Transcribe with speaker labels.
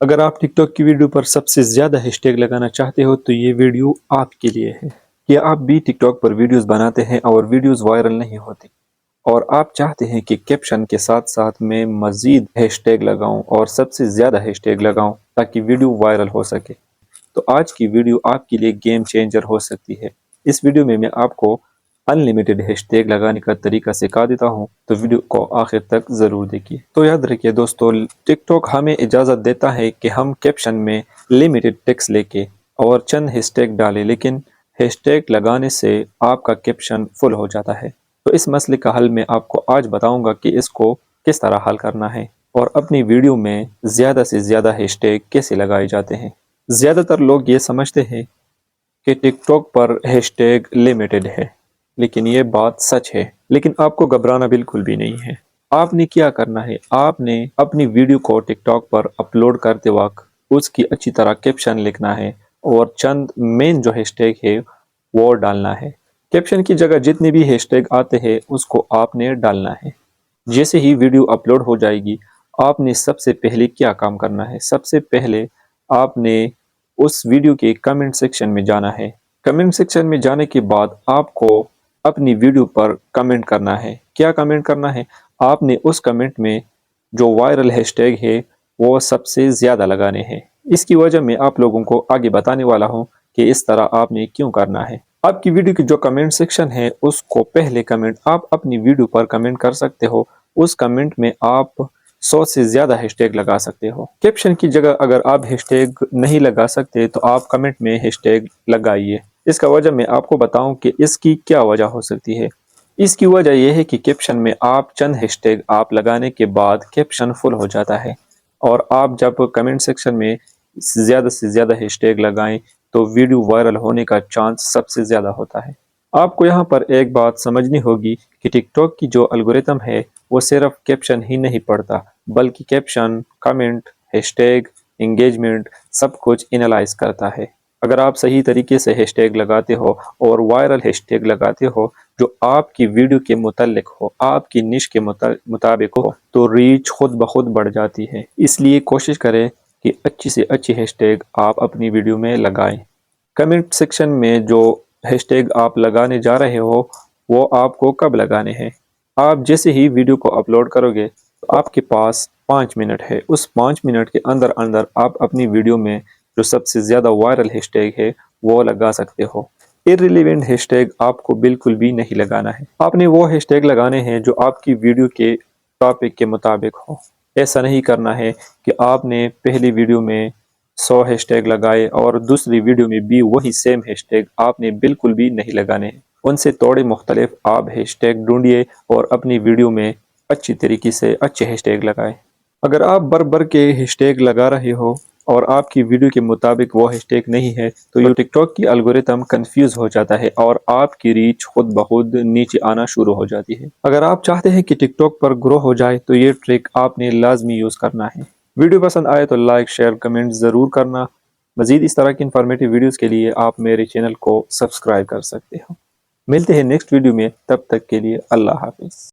Speaker 1: اگر آپ ٹک ٹاک کی ویڈیو پر سب سے زیادہ ہیش ٹیگ لگانا چاہتے ہو تو یہ ویڈیو آپ کے لیے ہے۔ کیا آپ بھی ٹک ٹاک پر ویڈیوز بناتے ہیں اور ویڈیوز وائرل نہیں ہوتی، اور آپ چاہتے ہیں کہ کیپشن کے ساتھ ساتھ میں مزید ہیش ٹیگ لگاؤں اور سب سے زیادہ ہیش ٹیگ لگاؤں تاکہ ویڈیو وائرل ہو سکے، تو آج کی ویڈیو آپ کے لیے گیم چینجر ہو سکتی ہے۔ اس ویڈیو میں آپ کو ان لمیٹڈ ہیش ٹیگ لگانے کا طریقہ سکھا دیتا ہوں، تو ویڈیو کو آخر تک ضرور دیکھیے۔ تو یاد رکھیے دوستو، ٹک ٹاک ہمیں اجازت دیتا ہے کہ ہم کیپشن میں لمیٹڈ ٹیکسٹ لے کے اور چند ہیش ٹیگ ڈالیں، لیکن ہیش ٹیگ لگانے سے آپ کا کیپشن فل ہو جاتا ہے۔ تو اس مسئلے کا حل میں آپ کو آج بتاؤں گا کہ اس کو کس طرح حل کرنا ہے اور اپنی ویڈیو میں زیادہ سے زیادہ ہیش ٹیگ کیسے لگائے جاتے ہیں۔ زیادہ تر لوگ یہ سمجھتے ہیں کہ ٹک ٹاک پر ہیش ٹیگ لمیٹڈ ہے، لیکن یہ بات سچ ہے، لیکن آپ کو گھبرانا بالکل بھی نہیں ہے۔ آپ نے کیا کرنا ہے، آپ نے اپنی ویڈیو کو ٹک ٹاک پر اپلوڈ کرتے وقت اس کی اچھی طرح کیپشن لکھنا ہے اور چند مین جو ہیش ٹیگ ہے وہ ڈالنا ہے۔ کیپشن کی جگہ جتنے بھی ہیش ٹیگ آتے ہیں اس کو آپ نے ڈالنا ہے۔ جیسے ہی ویڈیو اپلوڈ ہو جائے گی، آپ نے سب سے پہلے کیا کام کرنا ہے، سب سے پہلے آپ نے اس ویڈیو کے کمنٹ سیکشن میں جانا ہے۔ کمنٹ سیکشن میں جانے کے بعد آپ کو اپنی ویڈیو پر کمنٹ کرنا ہے۔ کیا کمنٹ کرنا ہے؟ آپ نے اس کمنٹ میں جو وائرل ہیش ٹیگ ہے وہ سب سے زیادہ لگانے ہیں۔ اس کی وجہ میں آپ لوگوں کو آگے بتانے والا ہوں کہ اس طرح آپ نے کیوں کرنا ہے۔ آپ کی ویڈیو کی جو کمنٹ سیکشن ہے اس کو پہلے کمنٹ آپ اپنی ویڈیو پر کمنٹ کر سکتے ہو، اس کمنٹ میں آپ 100 سے زیادہ ہیش ٹیگ لگا سکتے ہو۔ کیپشن کی جگہ اگر آپ ہیش ٹیگ نہیں لگا سکتے تو آپ کمنٹ میں ہیش ٹیگ لگائیے۔ اس کا وجہ میں آپ کو بتاؤں کہ اس کی کیا وجہ ہو سکتی ہے۔ اس کی وجہ یہ ہے کہ کیپشن میں آپ چند ہیش ٹیگ آپ لگانے کے بعد کیپشن فل ہو جاتا ہے، اور آپ جب کمنٹ سیکشن میں زیادہ سے زیادہ ہیش ٹیگ لگائیں تو ویڈیو وائرل ہونے کا چانس سب سے زیادہ ہوتا ہے۔ آپ کو یہاں پر ایک بات سمجھنی ہوگی کہ ٹک ٹاک کی جو الگوریتم ہے وہ صرف کیپشن ہی نہیں پڑھتا، بلکہ caption, comment, hashtag, engagement سب کچھ انالائز کرتا ہے۔ اگر آپ صحیح طریقے سے ہیش ٹیگ لگاتے ہو اور وائرل ہیش ٹیگ لگاتے ہو جو آپ کی ویڈیو کے متعلق ہو، آپ کی نش کے مطابق ہو، تو ریچ خود بخود بڑھ جاتی ہے۔ اس لیے کوشش کریں کہ اچھی سے اچھی ہیش ٹیگ آپ اپنی ویڈیو میں لگائیں۔ کمنٹ سیکشن میں جو ہیش ٹیگ آپ لگانے جا رہے ہو وہ آپ کو کب لگانے ہیں؟ آپ جیسے ہی ویڈیو کو اپلوڈ کرو گے تو آپ کے پاس 5 منٹ ہے، اس 5 منٹ کے اندر آپ اپنی ویڈیو میں جو سب سے زیادہ وائرل ہیش ٹیگ ہے وہ لگا سکتے ہو۔ irrelevant ہیش ٹیگ آپ کو بالکل بھی نہیں لگانا ہے۔ آپ نے وہ ہیش ٹیگ لگانے ہیں جو آپ کی ویڈیو کے ٹاپک کے مطابق ہو۔ ایسا نہیں کرنا ہے کہ آپ نے پہلی ویڈیو میں 100 ہیش ٹیگ لگائے اور دوسری ویڈیو میں بھی وہی سیم ہیش ٹیگ آپ نے بالکل بھی نہیں لگانے ہیں۔ ان سے تھوڑے مختلف آپ ہیش ٹیگ ڈھونڈیے اور اپنی ویڈیو میں اچھی طریقے سے اچھے ہیش ٹیگ لگائیں۔ اگر آپ بر کے ہیش ٹیگ لگا رہے ہو اور آپ کی ویڈیو کے مطابق وہ ہیش ٹیگ نہیں ہے تو یہ ٹک ٹاک کی الگوریتم کنفیوز ہو جاتا ہے اور آپ کی ریچ خود بخود نیچے آنا شروع ہو جاتی ہے۔ اگر آپ چاہتے ہیں کہ ٹک ٹاک پر گرو ہو جائے تو یہ ٹرک آپ نے لازمی یوز کرنا ہے۔ ویڈیو پسند آئے تو لائک، شیئر، کمنٹ ضرور کرنا۔ مزید اس طرح کی انفارمیٹیو ویڈیوز کے لیے آپ میرے چینل کو سبسکرائب کر سکتے ہو۔ ملتے ہیں نیکسٹ ویڈیو میں، تب تک کے لیے اللہ حافظ۔